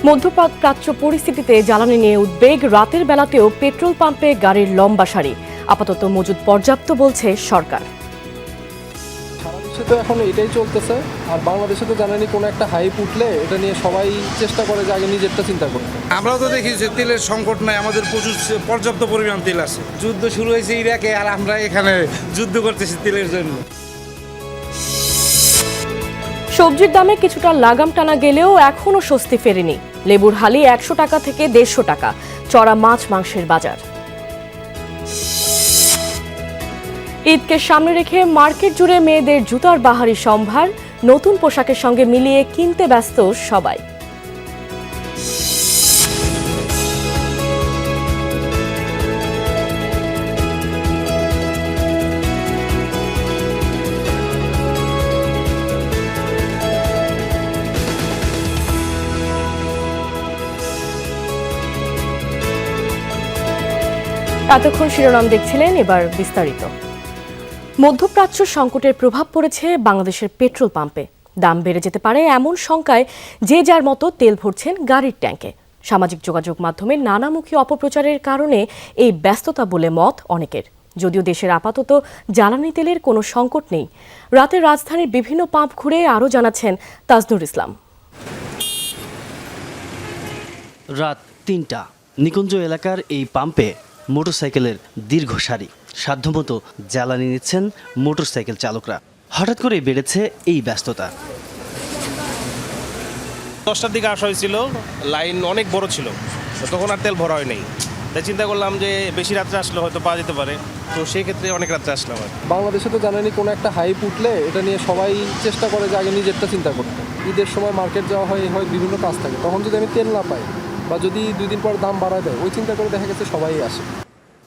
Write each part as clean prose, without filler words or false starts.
মধ্যপ্রাচ্য পরিস্থিতিতে জ্বালানি নিয়ে উদ্বেগ, রাতের বেলাতেও পেট্রোল পাম্পে গাড়ির লম্বা সারি। আপাতত মজুদ পর্যাপ্ত বলছে সরকার। সারা দেশে তো এখন এটাই চলতেছে, আর বাংলাদেশে তো জানেনি কোনো একটা হাইপ উঠলে এটা নিয়ে সবাই চেষ্টা করে যে আগে নিজেরটা চিন্তা করতে। আমরাও তো দেখি যে তেলের সংকট নাই, আমাদের প্রচুর পর্যাপ্ত পরিমাণ তেল আছে। যুদ্ধ শুরু হয়েছে ইরাকে, আর আমরা এখানে যুদ্ধ করতেছি তেলের জন্য। সবজির দামে কিছুটা লাগাম টানা গেলেও এখনো স্বস্তি ফেরেনি। লেবুর হালি 100 টাকা থেকে 150 টাকা, চড়া মাছ মাংসের বাজার। ঈদকে সামনে রেখে মার্কেট জুড়ে মেয়েদের জুতার বাহারি সম্ভার, নতুন পোশাকের সঙ্গে মিলিয়ে কিনতে ব্যস্ত সবাই। এতক্ষণ শিরোনাম দেখছিলেন, এবার বিস্তারিত। মধ্যপ্রাচ্য সংকটের প্রভাব পড়েছে বাংলাদেশের পেট্রোল পাম্পে। দাম বেড়ে যেতে পারে এমন শঙ্কায় যে যার মতো তেল ভরছেন গাড়ির ট্যাঙ্কে। সামাজিক যোগাযোগ মাধ্যমে নানামুখী অপপ্রচারের কারণে এই ব্যস্ততা বলে মত অনেকের। যদিও দেশের আপাতত জ্বালানি তেলের কোনো সংকট নেই। রাতে রাজধানীর বিভিন্ন পাম্প ঘুরে আরও জানাচ্ছেন তাজনুর ইসলাম। রাত ৩টা, নিকুঞ্জ এলাকার এই পাম্পে মোটরসাইকেলের দীর্ঘ সারি। সাধ্যমতো জ্বালানি নিচ্ছেন মোটরসাইকেল চালকরা। হঠাৎ করে বেড়েছে এই ব্যস্ততা। 10টার দিকে আসা হয়েছিল, লাইন অনেক বড় ছিল, তখন আর তেল ভরা হয় নাই। তাই চিন্তা করলাম যে বেশি রাত্রে আসলে হয়তো পাওয়া যেতে পারে, তো সেই ক্ষেত্রে অনেক রাত্রে আসলাম। আর বাংলাদেশে তো জানেনি কোনো একটা হাইপ উঠলে এটা নিয়ে সবাই চেষ্টা করে যে আগে নিজেরটা চিন্তা করতে। ঈদের সময় মার্কেট যাওয়া হয় বিভিন্ন কাজ থাকে, তখন যদি আমি তেল না পাই বা যদি 2 দিন পর দাম বাড়ায় দেয়, ওই চিন্তা করে দেখা গেছে সবাই আসে।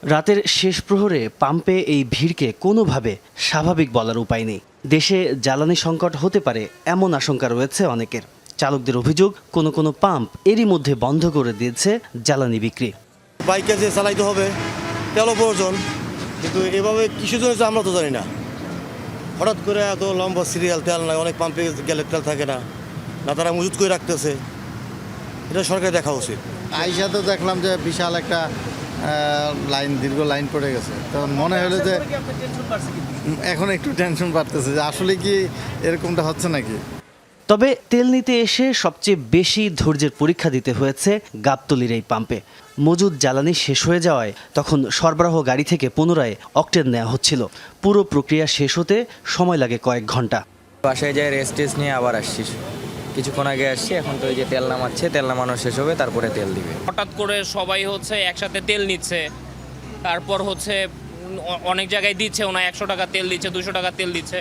রাতের শেষ প্রহরে পাম্পে এই ভিড়কে কোনোভাবে স্বাভাবিক বলার উপায় নেই। দেশে জ্বালানি সংকট হতে পারে এমন আশঙ্কা রয়েছে অনেকের। চালকদের অভিযোগ, কোনো কোনো পাম্প এরই মধ্যে বন্ধ করে দিয়েছে জ্বালানি বিক্রি। বাইকে যে চালাইতে হবে, তেলও প্রয়োজন, কিন্তু এভাবে কিসের জন্য আমরা তো জানি না। হঠাৎ করে এত লম্বা সিরিয়াল, তেল নাই, অনেক পাম্পে গেলে তেল থাকে না, তারা মজুত করে রাখতেছে। এটা সরকার দেখা উচিত। আইসা তো দেখলাম যে বিশাল একটা দীর্ঘ লাইন পড়ে গেছে। তখন মনে হলো যে এখন একটু টেনশন বাড়তেছে যে আসলে কি এরকমটা হচ্ছে নাকি। তবে তেল নিতে এসে সবচেয়ে বেশি ধৈর্যের পরীক্ষা দিতে হয়েছে গাবতলীর এই পাম্পে। মজুদ জ্বালানি শেষ হয়ে যাওয়ায় তখন সরবরাহ গাড়ি থেকে পুনরায় অকটেন নেওয়া হচ্ছিল। পুরো প্রক্রিয়া শেষ হতে সময় লাগে কয়েক ঘন্টা। বাসায় যাই রেস্ট নিয়ে আবার আসছি, কিছুক্ষণ আগে আসছি। এখন তো এই যে তেল নামাচ্ছে, তেল নামানো শেষ হবে, তারপরে তেল দিবে। হঠাৎ করে সবাই একসাথে তেল নিচ্ছে, তারপর অনেক জায়গায় দিচ্ছে, ওনা 100 টাকা তেল দিচ্ছে, 200 টাকা তেল দিচ্ছে।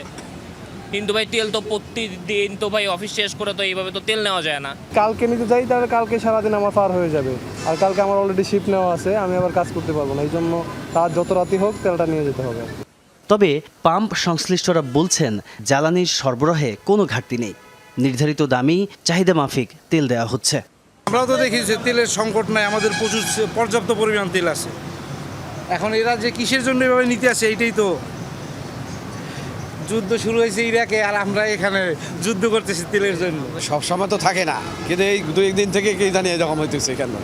কিন্তু ভাই তেল তো প্রতিদিন তো ভাই অফিস শেষ করে তো এইভাবে তো তেল নেওয়া যায় না। কালকে নিতে যাই, তাহলে কালকে সারাদিন আমার পার হয়ে যাবে, আর কালকে আমার অলরেডি শিফট নেওয়া আছে, আমি আবার কাজ করতে পারবো না। এই জন্য রাত যত রাতই হোক তেলটা নিয়ে যেতে হবে। তবে পাম্প সংশ্লিষ্টরা বলছেন জ্বালানির সরবরাহে কোনো ঘাটতি নেই। নির্ধারিত দামই চাহিদা মাফিক তেল দেওয়া হচ্ছে। আমরাও তো দেখি যে তেলের সংকট নাই, আমাদের প্রচুর পর্যাপ্ত পরিমাণ তেল আছে। এখন এরা যে কিসের জন্য এভাবে নিতে আসে, এইটাই তো। যুদ্ধ শুরু হয়েছে ইরাকে, আর আমরা এখানে যুদ্ধ করতেছি তেলের জন্য। সব সময় তো থাকে না, কিন্তু এই 2-1 দিন থেকে কি জানি এরকম হইতেছে কেন,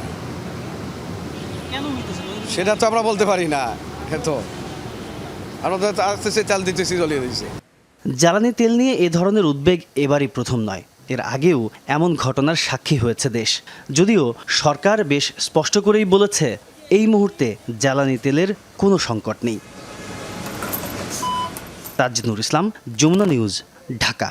সেটা তো আমরা বলতে পারি না। তো আমরা তো আসতেছে, চাল দিতেছি, জ্বলিয়ে দিচ্ছে। জ্বালানি তেল নিয়ে এ ধরনের উদ্বেগ এবারই প্রথম নয়। এর আগেও এমন ঘটনার সাক্ষী হয়েছে দেশ। যদিও সরকার বেশ স্পষ্ট করেই বলেছে এই মুহূর্তে জ্বালানি তেলের কোনো সংকট নেই। তাজনুর ইসলাম, যমুনা নিউজ, ঢাকা।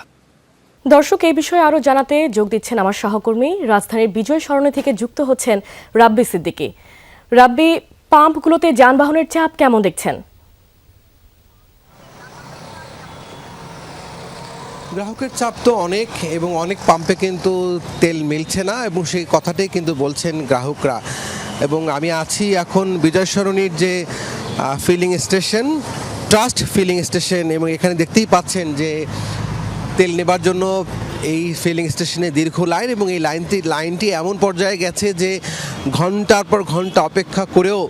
দর্শক, এই বিষয়ে আরও জানাতে যোগ দিচ্ছেন আমার সহকর্মী, রাজধানীর বিজয় সরণি থেকে যুক্ত হচ্ছেন রাব্বি সিদ্দিকী। রাব্বি, পাম্পগুলোতে যানবাহনের চাপ কেমন দেখছেন? গ্রাহকের চাপ তো অনেক, এবং অনেক পাম্পে কিন্তু তেল মিলছে না, এবং সেই কথাটাই কিন্তু বলছেন গ্রাহকরা। এবং আমি আছি এখন বিজয় সরণির যে filling station, trust filling station, এবং এখানে দেখতেই পাচ্ছেন যে তেল নেবার জন্য এই ফিলিং স্টেশনে দীর্ঘ লাইন, এবং এই লাইনটি এমন পর্যায়ে গেছে যে ঘন্টার পর ঘন্টা অপেক্ষা করেও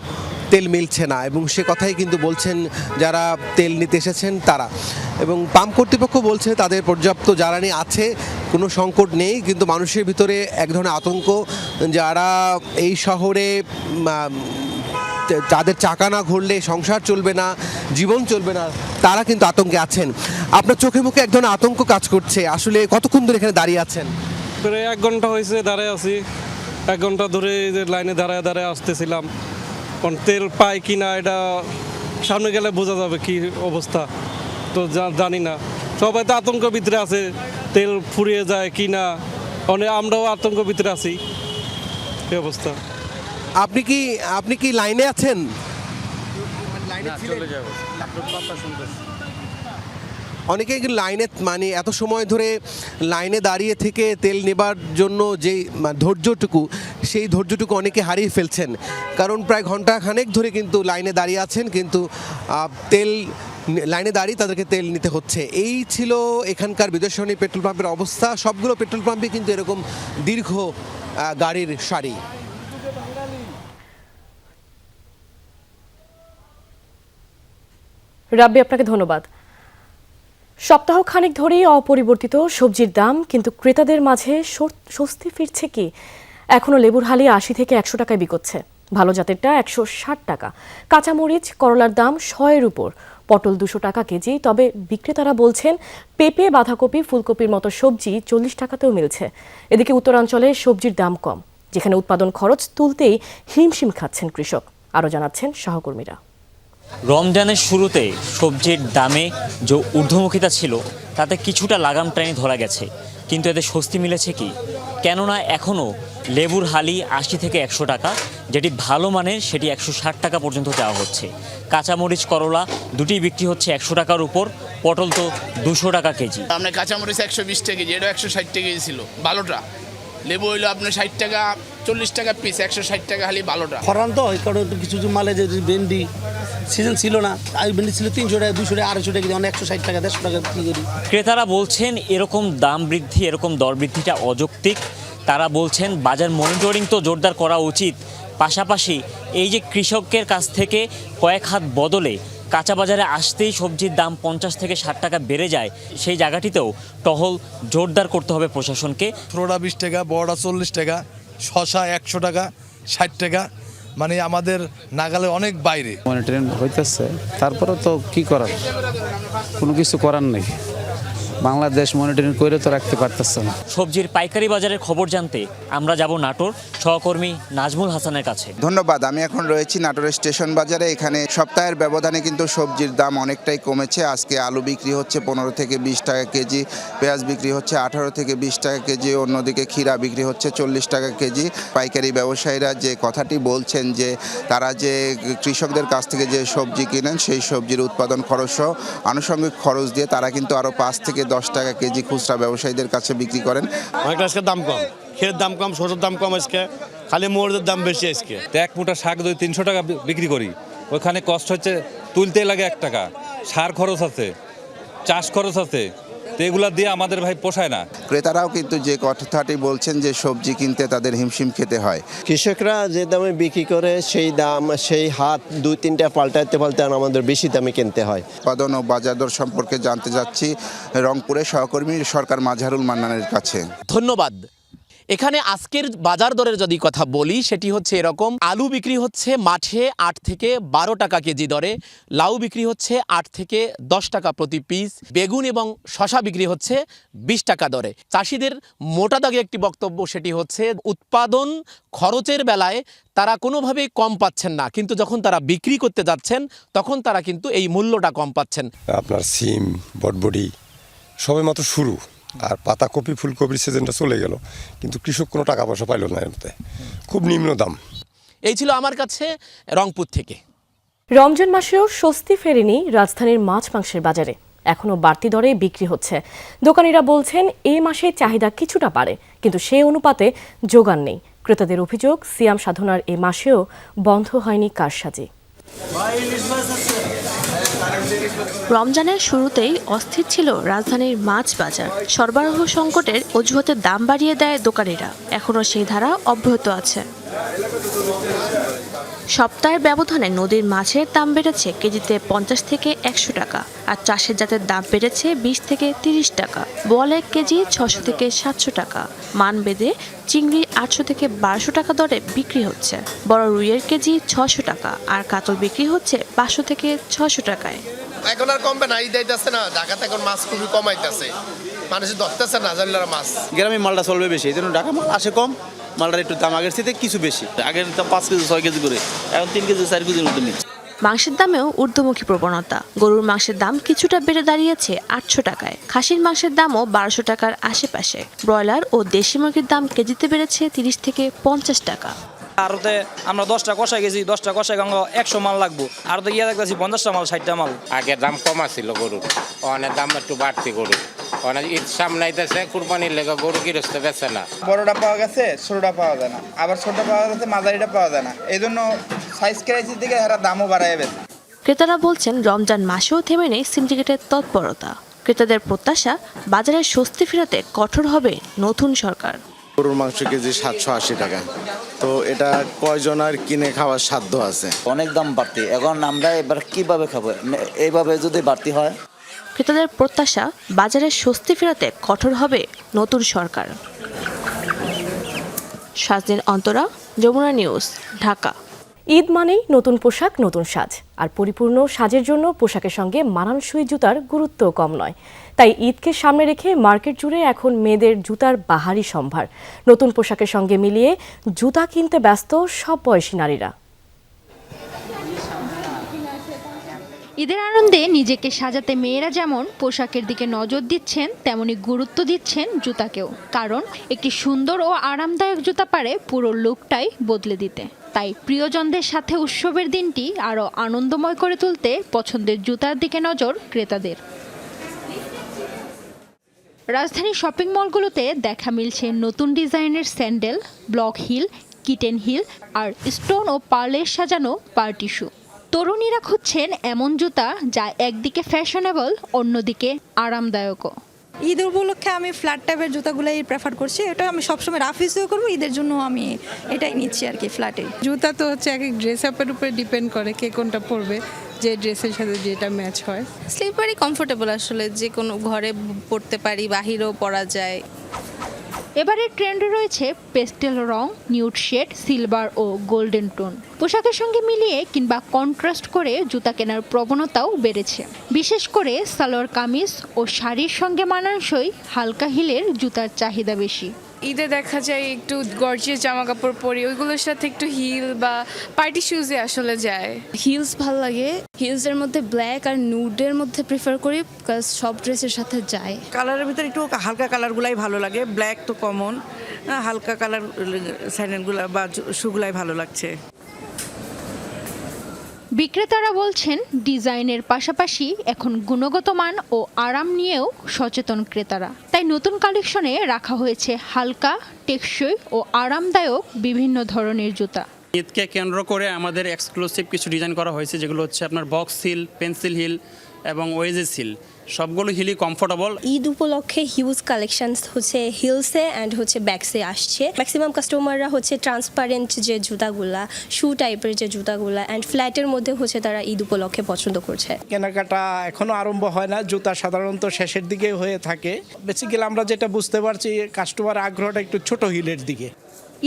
তেল মিলছে না, এবং সে কথাই কিন্তু বলছেন যারা তেল নিতে এসেছেন তারা। এবং পাম্প কর্তৃপক্ষ বলছে তাদের পর্যাপ্ত জ্বালানি আছে, কোনো সংকট নেই, কিন্তু মানুষের ভিতরে এক ধরনের আতঙ্ক, যারা এই শহরে তাদের চাকা না ঘুরলে সংসার চলবে না, জীবন চলবে না, তারা কিন্তু আতঙ্কে আছেন। আপনার চোখে মুখে এক ধরনের আতঙ্ক কাজ করছে। আসলে কতক্ষণ ধরে এখানে দাঁড়িয়ে আছেন? প্রায় 1 ঘন্টা হয়েছে দাঁড়ায় আছি। 1 ঘন্টা ধরে লাইনে দাঁড়ায় দাঁড়ায় আসতেছিলাম। কারণ তেল পাই কি না এটা সামনে গেলে বোঝা যাবে কি অবস্থা, তো জানি না। সবাই তো আতঙ্ক ভিতরে আছে, তেল ফুরিয়ে যায় কি না, আমরাও আতঙ্ক ভিতরে আছি, এই অবস্থা। আপনি কি লাইনে আছেন? অনেকেই লাইনে মানে এত সময় ধরে লাইনে দাঁড়িয়ে থেকে তেল নেবার জন্য যে ধৈর্যটুকু, সেই ধৈর্যটুকু অনেকে হারিয়ে ফেলছেন, কারণ প্রায় ঘন্টা খানেক ধরে কিন্তু লাইনে দাঁড়িয়ে আছেন, কিন্তু তেল লাইনে দাঁড়িয়ে তাদেরকে তেল নিতে হচ্ছে। এই ছিল এখানকার বিদ্যাসারণী পেট্রোল পাম্পের অবস্থা। সবগুলো পেট্রোল পাম্পে কিন্তু এরকম দীর্ঘ গাড়ির সারি। রাব্বি, আপনাকে ধন্যবাদ। সপ্তাহ খানেক ধরেই অপরিবর্তিত সবজির দাম, কিন্তু ক্রেতাদের মাঝে স্বস্তি ফিরছে কি? এখনও লেবুর হালি 80 থেকে 100 টাকায় বিকোচ্ছে, ভালো জাতেরটা 160 টাকা। কাঁচামরিচ, করলার দাম 100-এর উপর, পটল 200 টাকা কেজি। তবে বিক্রেতারা বলছেন পেঁপে, বাঁধাকপি, ফুলকপির মতো সবজি 40 টাকাতেও মিলছে। এদিকে উত্তরাঞ্চলে সবজির দাম কম, যেখানে উৎপাদন খরচ তুলতেই হিমশিম খাচ্ছেন কৃষক। আরও জানাচ্ছেন সহকর্মীরা। রমজানের শুরুতে সবজির দামে যে ঊর্ধ্বমুখিতা ছিল তাতে কিছুটা লাগাম টানি ধরা গেছে, কিন্তু এতে স্বস্তি মিলেছে কি? কেননা এখনও লেবুর হালি 80 থেকে 100 টাকা, যেটি ভালো মানের সেটি 160 টাকা পর্যন্ত দেওয়া হচ্ছে। কাঁচামরিচ, করলা দুটি বিক্রি হচ্ছে 100 টাকার উপর, পটল তো 200 টাকা কেজি। আপনার কাঁচামরিচ 120 টাকা কেজি, এটা 160 টাকা কেজি ছিল ভালোটা। লেবু হইলো আপনার 60 টাকা, 40 টাকা পিস, 160 টাকা খালি ভালোটা। খরান তো কারণ কিছু মালে যে ভেন্ডি সিজন ছিল না, আর ভেন্ডি ছিল 300 টাকা, 200 টাকা, 250 টাকা, 160 টাকা, 150 টাকা কি করি। ক্রেতারা বলছেন এরকম দাম বৃদ্ধি, এরকম দর বৃদ্ধিটা অযৌক্তিক। তারা বলছেন বাজার মনিটরিং তো জোরদার করা উচিত, পাশাপাশি এই যে কৃষকের কাছ থেকে কয়েক হাত বদলে কাঁচা বাজারে আসতেই সবজির দাম 50 থেকে 60 টাকা বেড়ে যায়, সেই জায়গাটিতেও টহল জোরদার করতে হবে প্রশাসনকে। ছোটটা 20 টাকা, বড়টা 40 টাকা, শশা 100 টাকা, 60 টাকা, মানে আমাদের নাগালে অনেক বাইরে। মনিটরিং হইতেছে, তারপরে তো কি করার, কোনো কিছু করার নেই। বাংলাদেশ মনিটরিং করে তো রাখতে পারতেছে না। সবজির পাইকারি বাজারের খবর জানতে আমরা যাব নাটোর, সহকর্মী নাজমুল হাসানের কাছে। ধন্যবাদ। আমি এখন রয়েছি নাটোরের স্টেশন বাজারে। এখানে সপ্তাহের ব্যবধানে কিন্তু সবজির দাম অনেকটাই কমেছে। আজকে আলু বিক্রি হচ্ছে 15 থেকে 20 টাকা কেজি, পেঁয়াজ বিক্রি হচ্ছে 18 থেকে 20 টাকা কেজি, অন্যদিকে ক্ষীরা বিক্রি হচ্ছে 40 টাকা কেজি। পাইকারি ব্যবসায়ীরা যে কথাটি বলছেন যে তারা যে কৃষকদের কাছ থেকে যে সবজি কিনেন সেই সবজির উৎপাদন খরচ সহ আনুষঙ্গিক খরচ দিয়ে তারা কিন্তু আরও 5 থেকে 10 টাকা কেজি খুচরা ব্যবসায়ীদের কাছে বিক্রি করেন। অনেকটা আজকে দাম কম, ক্ষীরের দাম কম, সরষের দাম কম, আজকে খালি মোড়ের দাম বেশি। আজকে এক মুঠা শাক 300 টাকা বিক্রি করি, ওখানে কষ্ট হচ্ছে তুলতে লাগে 1 টাকা, সার খরচ আছে, চাষ খরচ আছে, তো এগুলা দিয়ে আমাদের ভাই পোষায় না। ক্রেতারাও কিন্তু যে কথাটি বলছেন যে সবজি কিনতে তাদের হিমশিম খেতে হয়। কৃষকরা যে দামে বিক্রি করে সেই দাম, সেই হাত 2-3টা পাল্টাতে আমাদের বেশি দামে কিনতে হয়। উৎপাদন ও বাজার দর সম্পর্কে জানতে যাচ্ছি রংপুরের সহকর্মী সরকার মাঝহারুল মান্নানের কাছে। ধন্যবাদ। এখানে আজকের বাজার দরের যদি কথা বলি সেটি হচ্ছে এরকম: আলু বিক্রি হচ্ছে মাঠে 8 থেকে 12 টাকা কেজি দরে, লাউ বিক্রি হচ্ছে 8 থেকে 10 টাকা প্রতি পিস, বেগুন এবং শশা বিক্রি হচ্ছে 20 টাকা দরে। চাষিদের মোটা দাগে একটি বক্তব্য, সেটি হচ্ছে উৎপাদন খরচের বেলায় তারা কোনোভাবেই কম পাচ্ছেন না, কিন্তু যখন তারা বিক্রি করতে যাচ্ছেন তখন তারা কিন্তু এই মূল্যটা কম পাচ্ছেন। আপনার সিম, বটবডি সবে মাত্র শুরু, আর পাতাকপি, ফুলকপির সিজনটা চলে গেল, কিন্তু কৃষক কোনো টাকা পয়সা পাইল না, এতে খুব নিম্ন দাম। এই ছিল আমার কাছে রংপুর থেকে। রমজান মাসেও স্বস্তি ফেরেনি রাজধানীর মাছ মাংসের বাজারে, এখনও বাড়তি দরে বিক্রি হচ্ছে। দোকানিরা বলছেন এই মাসে চাহিদা কিছুটা বাড়ে, কিন্তু সেই অনুপাতে যোগান নেই। ক্রেতাদের অভিযোগ, সিয়াম সাধনার এ মাসেও বন্ধ হয়নি কারসাজি। রমজানের শুরুতেই অস্থির ছিল রাজধানীর মাছ বাজার। সরবরাহ সংকটের অজুহাতে দাম বাড়িয়ে দেয় দোকানিরা, এখনও সেই ধারা অব্যাহত আছে। সপ্তাহের ব্যবধানে নদীর মাছের দাম বেড়েছে কেজিতে 50 থেকে 100 টাকা, আর চাষের জাতের দাম বেড়েছে 20 থেকে 30 টাকা। বোয়ালের কেজি 600 থেকে 700 টাকা। মান বেঁধে চিংড়ি 800 থেকে 1200 টাকা দরে বিক্রি হচ্ছে। বড় রুইয়ের কেজি 600 টাকা, আর কাতল বিক্রি হচ্ছে 500 থেকে 600 টাকায়। এখন আর কমবে না, ঈদ আইতাছে না, ঢাকাতে এখন মাছ খুবই কমাইতেছে, মানুষ ধরতেছে না জানলার মাছ। গ্রামে মালটা চলবে বেশি, এই জন্য ঢাকা মাল আসে কম, মালটার একটু দাম আগের থেকে কিছু বেশি। আগের দাম 5 কেজি 6 কেজি করে, এখন 3 কেজি 4 কেজির মতো নিচ্ছে। মাংসের দামেও ঊর্ধ্বমুখী প্রবণতা। গরুর মাংসের দাম কিছুটা বেড়ে দাঁড়িয়েছে 800 টাকায়। খাসির মাংসের দামও 1200 টাকার আশেপাশে। ব্রয়লার ও দেশি মুরগির দাম কেজিতে বেড়েছে 30 থেকে 50 টাকা। আরতে আমরা 10টা কষাই গেছি, 10টা কষাই গঙ্গ 100 মাল লাগবো, আর তো গিয়ে দেখতেছি 50টা মাল 60টা মাল। আগে দাম কম ছিল গরুর, অনেক দাম একটু বাড়তি গরুর, অনেক ঈদ সামনে আইতেছে, কুরবানির লেগে গরু গৃহস্থ বেচে না। বড়টা পাওয়া গেছে, ছোটটা পাওয়া যায় না, আবার ছোটটা পাওয়া গেছে, মাঝারিটা পাওয়া যায় না, এই জন্য সাইজ ক্রাইসিস দিকে এরা দামও বাড়ায় বেছে। ক্রেতারা বলছেন রমজান মাসেও থেমে নেই সিন্ডিকেটের তৎপরতা। ক্রেতাদের প্রত্যাশা বাজারে স্বস্তি ফেরাতে কঠোর হবে নতুন সরকার। গরুর মাংস কেজি 780 টাকা, তো এটা কয়জন আর কিনে খাওয়ার সাধ্য আছে? অনেক দাম বাড়তি, এখন আমরা এবার কিভাবে খাবো? এইভাবে যদি বাড়তি হয়। ক্রেতাদের প্রত্যাশা বাজারে স্বস্তি ফেরাতে কঠোর হবে নতুন সরকার। সাজদিন অন্তরা, যমুনা নিউজ, ঢাকা। ঈদ মানেই নতুন পোশাক, নতুন সাজ। আর পরিপূর্ণ সাজের জন্য পোশাকের সঙ্গে মানানসই জুতার গুরুত্ব কম নয়। তাই ঈদকে সামনে রেখে মার্কেট জুড়ে এখন মেয়েদের জুতার বাহারি সম্ভার। নতুন পোশাকের সঙ্গে মিলিয়ে জুতা কিনতে ব্যস্ত সব বয়সী নারীরা। ঈদের আনন্দে নিজেকে সাজাতে মেয়েরা যেমন পোশাকের দিকে নজর দিচ্ছেন, তেমনি গুরুত্ব দিচ্ছেন জুতাকেও। কারণ একটি সুন্দর ও আরামদায়ক জুতা পারে পুরো লুকটাই বদলে দিতে। তাই প্রিয়জনদের সাথে উৎসবের দিনটি আরও আনন্দময় করে তুলতে পছন্দের জুতার দিকে নজর ক্রেতাদের। রাজধানীর শপিং মলগুলোতে দেখা মিলছে নতুন ডিজাইনের sandal, block heel, kitten heel আর স্টোন ও পার্লের সাজানো পার্টি শু। তরুণীরা খুঁজছেন এমন জুতা যা একদিকে ফ্যাশনেবল, অন্যদিকে আরামদায়কও। ঈদ উপলক্ষে আমি ফ্ল্যাট টাইপের জুতাগুলোই প্রেফার করছি। এটা আমি সবসময় রাফ ইউজও করবো, ঈদের জন্য আমি এটাই নিচ্ছি আর কি, ফ্ল্যাটে। জুতা তো হচ্ছে এক এক ড্রেস আপের উপরে ডিপেন্ড করে কে কোনটা পরবে, যে ড্রেসের সাথে যেটা ম্যাচ হয়। স্লিপারই কমফোর্টেবল, আসলে যে কোনো ঘরে পরতে পারি, বাহিরেও পরা যায়। এবারের ট্রেন্ডে রয়েছে পেস্টেল রং, নিউড শেড, সিলভার ও গোল্ডেন টোন। পোশাকের সঙ্গে মিলিয়ে কিংবা কন্ট্রাস্ট করে জুতা কেনার প্রবণতাও বেড়েছে। বিশেষ করে সালোয়ার কামিজ ও শাড়ির সঙ্গে মানানসই হালকা হিলের জুতার চাহিদা বেশি। ঈদে দেখা যায় একটু গর্জিয়াস জামা কাপড় পরি, ওইগুলোর সাথে একটু হিল বা পার্টি শুজে আসলে যায়। হিলস ভালো লাগে, হিলসের মধ্যে ব্ল্যাক আর নুডের মধ্যে প্রেফার করি, বিকজ সব ড্রেসের সাথে যায়। কালারের ভিতরে একটু হালকা কালারগুলাই ভালো লাগে, ব্ল্যাক তো কমন, হালকা কালার স্যান্ডেলগুলো বা শুগুলাই ভালো লাগছে। বিক্রেতারা বলছেন ডিজাইনের পাশাপাশি এখন গুণগত মান ও আরাম নিয়েও সচেতন ক্রেতারা। তাই নতুন কালেকশনে রাখা হয়েছে হালকা, টেকসই ও আরামদায়ক বিভিন্ন ধরনের জুতা। ঈদকে কেন্দ্র করে আমাদের এক্সক্লুসিভ কিছু ডিজাইন করা হয়েছে, যেগুলো হচ্ছে আপনার বক্স হিল, পেন্সিল হিল এবং ওয়েজেস হিল। সবগুলো হিলই কমফোর্টেবল। ঈদ উপলক্ষে হিউজ কালেকশনস হচ্ছে হিলসে অ্যান্ড হচ্ছে ব্যাগসে আসছে। ম্যাক্সিমাম কাস্টমাররা হচ্ছে ট্রান্সপারেন্ট যে জুতাগুলা, শু টাইপের যে জুতাগুলা অ্যান্ড ফ্ল্যাটের মধ্যে হচ্ছে তারা ঈদ উপলক্ষে পছন্দ করছে। কেনাকাটা এখনো আরম্ভ হয় না, জুতা সাধারণত শেষের দিকে হয়ে থাকে। বেসিক্যালি আমরা যেটা বুঝতে পারছি, কাস্টমার আগ্রহটা একটু ছোট হিলের দিকে।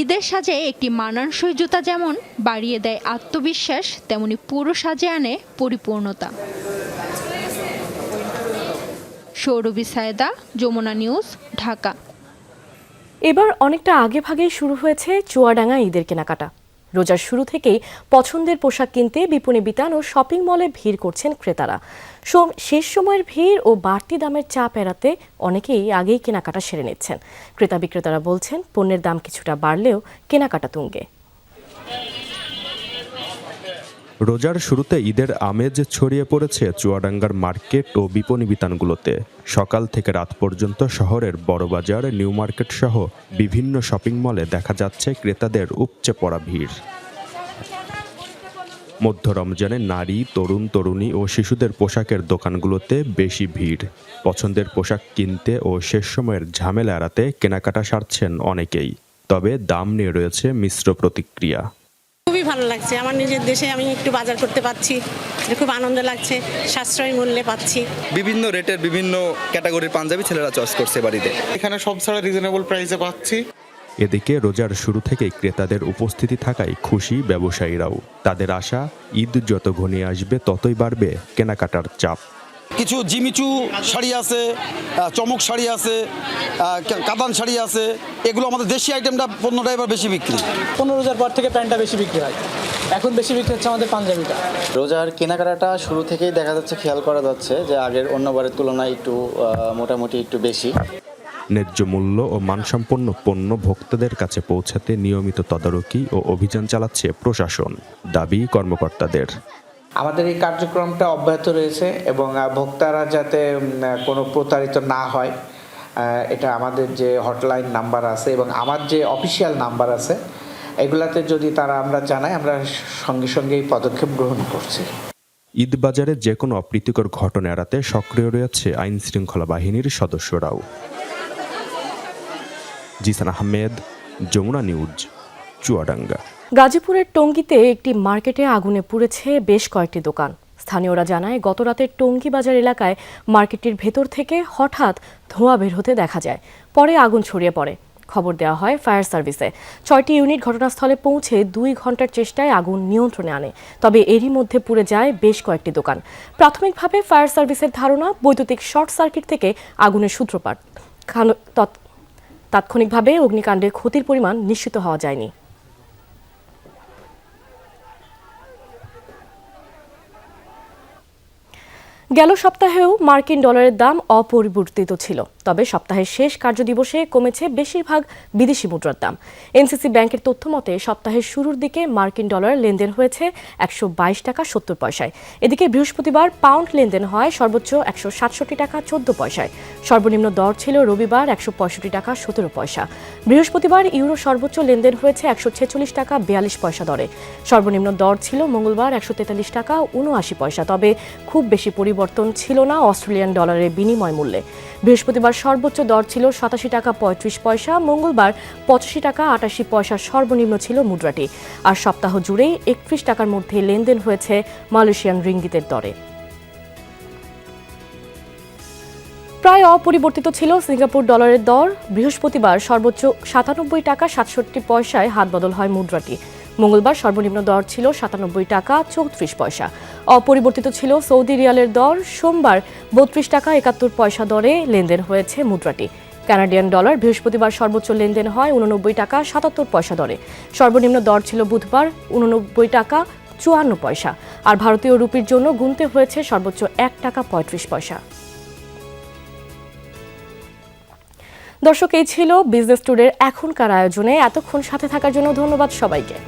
ঈদের সাজে একটি মানানসই জুতা যেমন বাড়িয়ে দেয় আত্মবিশ্বাস, তেমনি পুরো সাজে আনে পরিপূর্ণতা। সৌরভী সায়েদা, যমুনা নিউজ, ঢাকা। এবার অনেকটা আগে ভাগেই শুরু হয়েছে চুয়াডাঙ্গা ঈদের কেনাকাটা। রোজার শুরু থেকেই পছন্দের পোশাক কিনতে বিপণী বিতান ও শপিং মলে ভিড় করছেন ক্রেতারা। শেষ সময়ের ভিড় ও বাড়তি দামের চাপ এড়াতে অনেকেই আগেই কেনাকাটা সেরে নিচ্ছেন। ক্রেতা বিক্রেতারা বলছেন পণ্যের দাম কিছুটা বাড়লেও কেনাকাটা তুঙ্গে। রোজার শুরুতে ঈদের আমেজ ছড়িয়ে পড়েছে চুয়াডাঙ্গার মার্কেট ও বিপণী বিতানগুলোতে। সকাল থেকে রাত পর্যন্ত শহরের বড়বাজার, নিউ মার্কেট সহ বিভিন্ন শপিং মলে দেখা যাচ্ছে ক্রেতাদের উপচে পড়া ভিড়। মধ্য রমজানে নারী, তরুণ তরুণী ও শিশুদের পোশাকের দোকানগুলোতে বেশি ভিড়। পছন্দের পোশাক কিনতে ও শেষ সময়ের ঝামেলা এড়াতে কেনাকাটা সারছেন অনেকেই। তবে দাম নিয়ে রয়েছে মিশ্র প্রতিক্রিয়া। খুবই ভালো লাগছে, আমার নিজের দেশে আমি একটু বাজার করতে পারছি, খুব আনন্দ লাগছে, সাশ্রয়ী মূল্যে পাচ্ছি। বিভিন্ন রেটের বিভিন্ন ক্যাটাগরির পাঞ্জাবি ছেলেরা চয়েস করছে বাড়িতে। এখানে সব ছাড়া রিজনেবল প্রাইসে পাচ্ছি। এদিকে রোজার শুরু থেকেই ক্রেতাদের উপস্থিতি থাকায় খুশি ব্যবসায়ীরাও। তাদের আশা, ঈদ যত ঘনিয়ে আসবে ততই বাড়বে কেনাকাটার চাপ। কিছু জিমিচু শাড়ি আছে, চমক শাড়ি আছে, কাতান শাড়ি আছে, এগুলো আমাদের দেশি আইটেমটা পণ্যটা এবার বেশি বিক্রি। 15 রোজার পর থেকে প্যান্টটা বেশি বিক্রি হয়, এখন বেশি বিক্রি হচ্ছে আমাদের পাঞ্জাবিটা। রোজার কেনাকাটাটা শুরু থেকেই দেখা যাচ্ছে, খেয়াল করা যাচ্ছে যে আগের অন্যবারের তুলনায় একটু মোটামুটি একটু বেশি। ন্যায্য মূল্য ও মানসম্পন্ন পণ্য ভোক্তাদের কাছে পৌঁছাতে নিয়মিত তদারকি ও অভিযান চালাচ্ছে প্রশাসন, দাবি কর্মকর্তাদের। আমাদের এই কার্যক্রমটা অব্যাহত রয়েছে এবং ভোক্তারা যাতে কোনো প্রতারিত না হয়, এটা আমাদের যে হটলাইন নাম্বার আছে এবং আমার যে অফিসিয়াল নাম্বার আছে, এগুলাতে যদি তারা আমরা জানাই, আমরা সঙ্গে সঙ্গেই পদক্ষেপ গ্রহণ করছি। ঈদ বাজারে যে কোনো অপ্রীতিকর ঘটনা এড়াতে সক্রিয় রয়েছে আইন শৃঙ্খলা বাহিনীর সদস্যরাও। জিসান আহমেদ, যমুনা নিউজ, চুয়াডাঙ্গা। গাজীপুরের টঙ্গীতে একটি মার্কেটে আগুনে পুড়েছে বেশ কয়েকটি দোকান। স্থানীয়রা জানায়, গতরাতে টঙ্গী বাজার এলাকায় মার্কেটটির ভেতর থেকে হঠাৎ ধোঁয়া বের হতে দেখা যায়। পরে আগুন ছড়িয়ে পড়ে। খবর দেওয়া হয় ফায়ার সার্ভিসে। 6টি ইউনিট ঘটনাস্থলে পৌঁছে 2 ঘন্টার চেষ্টায় আগুন নিয়ন্ত্রণে আনে। তবে এরই মধ্যে পুড়ে যায় বেশ কয়েকটি দোকান। প্রাথমিকভাবে ফায়ার সার্ভিসের ধারণা, বৈদ্যুতিক শর্ট সার্কিট থেকে আগুনের সূত্রপাত। তাৎক্ষণিকভাবে অগ্নিকাণ্ডে ক্ষতির পরিমাণ নিশ্চিত হওয়া যায়নি। গেল সপ্তাহেও মার্কিন ডলারের দাম অপরিবর্তিত ছিল, তবে সপ্তাহের শেষ কার্যদিবসে কমেছে বেশিরভাগ বিদেশি মুদ্রার দাম। এনসিসি ব্যাংকের তথ্য মতে সপ্তাহের শুরুর দিকে মার্কিন ডলার লেনদেন হয়েছে 122 টাকা 70 পয়সায়। এদিকে বৃহস্পতিবার পাউন্ড লেনদেন হয় সর্বোচ্চ 167 টাকা 14 পয়সায়। সর্বনিম্ন দর ছিল রবিবার 165 টাকা 17 পয়সা। বৃহস্পতিবার ইউরো সর্বোচ্চ লেনদেন হয়েছে 146 টাকা 42 পয়সা দরে। সর্বনিম্ন দর ছিল মঙ্গলবার 143 টাকা 79 পয়সা। তবে খুব বেশি পরিবর্তন ছিল না অস্ট্রেলিয়ান ডলারের বিনিময় মূল্যে। বৃহস্পতিবার সর্বোচ্চ দর ছিল 87 টাকা 35 পয়সা, মঙ্গলবার 85 টাকা 88 পয়সা সর্বনিম্ন ছিল মুদ্রাটি। আর সপ্তাহ জুড়েই 31 টাকার মধ্যে লেনদেন হয়েছে মালয়েশিয়ান রিঙ্গিতের দরে। প্রায় অপরিবর্তিত ছিল সিঙ্গাপুর ডলারের দর। বৃহস্পতিবার সর্বোচ্চ 97 টাকা 67 পয়সায় হাতবদল হয় মুদ্রাটি। মঙ্গলবার সর্বনিম্ন দর ছিল 97 টাকা 34 পয়সা। অপরিবর্তিত ছিল সৌদি রিয়ালের দর। সোমবার 32 টাকা 71 পয়সা দরে লেনদেন হয়েছে মুদ্রাটি। কানাডিয়ান ডলার বৃহস্পতিবার সর্বোচ্চ লেনদেন হয় 89 টাকা 77 পয়সা দরে। সর্বনিম্ন দর ছিল বুধবার 89 টাকা 54 পয়সা। আর ভারতীয় রুপির জন্য গুনতে হয়েছে সর্বোচ্চ 1 টাকা 35 পয়সা। দর্শক, এই ছিল বিজনেস টুডের এখনকার আয়োজনে। এতক্ষণ সাথে থাকার জন্য ধন্যবাদ সবাইকে।